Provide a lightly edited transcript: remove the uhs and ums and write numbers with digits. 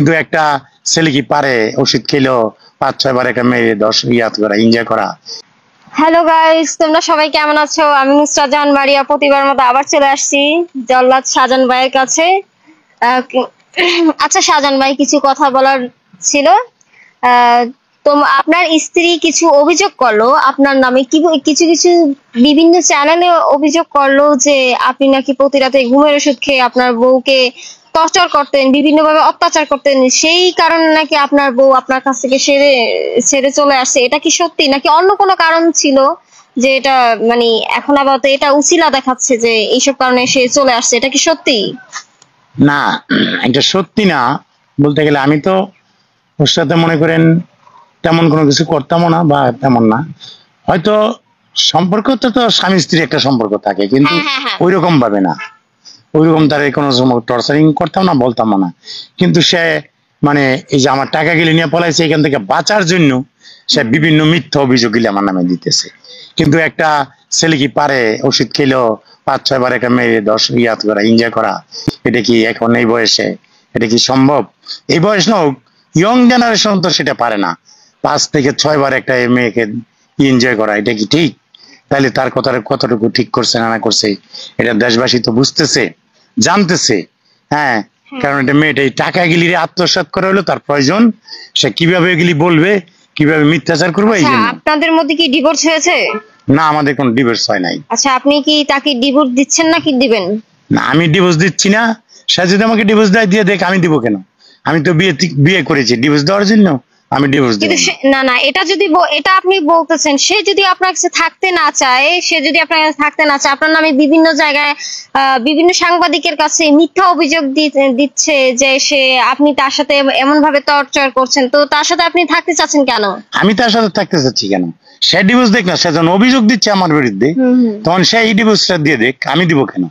কিন্তু একটা ছেলে কি পারে ওষুধ খেলেও 5-6 বার একটা মেয়ে 10 ইয়াত করা এনজয় করা। হ্যালো গাইস, তোমরা সবাই কেমন আছো? আমি নুসরাত জাহান মারিয়া প্রতিবার মতো আবার চলে আসছি জল্লাদ শাহজাহান ভাইয়ের কাছে। আচ্ছা শাহজাহান ভাই, কিছু কথা বলার ছিল। তো আপনার স্ত্রী কিছু অভিযোগ করলো আপনার নামে, কিছু কিছু বিভিন্ন চ্যানেলে অভিযোগ করলো যে আপনি নাকি প্রতি রাতে ঘুমের ওষুধ খেয়ে আপনার বউকে টর্চার করতেন, বিভিন্নভাবে অত্যাচার করতেন, সেই কারণে নাকি আপনার বউ আপনার কাছ থেকে ছেড়ে চলে আসছে। এটা কি সত্যি নাকি অন্য কোনো কারণ ছিল যে এটা মানে এখন আপাতত এটা উছিলা দেখাচ্ছে যে এইসব কারণে সে চলে আসছে? এটা কি সত্যি? না, এটা সত্যি না। বলতে গেলে আমি তো ওর সাথে মনে করেন তেমন কোনো কিছু করতামও না বা তেমন না। হয়তো সম্পর্কটা তো স্বামী স্ত্রীর একটা সম্পর্ক থাকে, কিন্তু ওই রকম ভাবে না। ওইরকম তার কোনো সময় টর্চারিং করতাম না, বলতামও না। কিন্তু সে মানে এই যে আমার টাকা গিলে নিয়ে পলাইছে, এখান থেকে বাঁচার জন্য সে বিভিন্ন মিথ্যা অভিযোগ গিলে আমার নামে দিতেছে। কিন্তু একটা ছেলে কি পারে ওষুধ খেলেও 5-6 বার একটা মেয়ে 10 ইয়াত করা এনজয় করা? এটা কি এখন এই বয়সে এটা কি সম্ভব? এই বয়স না হোক, ইয়ং জেনারেশন তো সেটা পারে না। 5 থেকে 6 বার একটা মেয়েকে এনজয় করা, এটা কি ঠিক? তাহলে তার কথাটা কতটুকু ঠিক করছে না করছে এটা দেশবাসী তো বুঝতেছে, জানতেছে। হ্যাঁ, কারণ এটা মেয়েটা এই টাকা গিলি আত্মসাৎ করা হলো তার প্রয়োজন। সে কিভাবে এগুলি বলবে, কিভাবে মিথ্যাচার করবে, এই জন্য। আপনাদের মধ্যে কি ডিভোর্স হয়েছে? না, আমাদের কোনো ডিভোর্স হয় নাই। আচ্ছা, আপনি কি তাকে ডিভোর্স দিচ্ছেন না কি দিবেন? না, আমি ডিভোর্স দিচ্ছি না। সে যদি আমাকে ডিভোর্স দেয় দিয়ে দেখ, আমি দিব কেন? আমি তো বিয়ে করেছি ডিভোর্স দেওয়ার জন্য, আমি ডিভোর্স দেব না। না, এটা যদি এটা আপনি বলতেছেন, সে যদি আপনার কাছে থাকতে না চায়, আপনার নামে বিভিন্ন জায়গায় বিভিন্ন সাংবাদিকের কাছে মিথ্যা অভিযোগ দিচ্ছে যে আপনি তার সাথে এমন ভাবে টর্চার করছেন, তো তার সাথে আপনি থাকতে চাচ্ছেন কেন? আমি তার সাথে থাকতে চাচ্ছি কেন? সে ডিভোর্স দেখ না, সে যখন অভিযোগ দিচ্ছে আমার বিরুদ্ধে, তখন সে এই ডিভোর্সটা দিয়ে দেখ, আমি দিব কেন?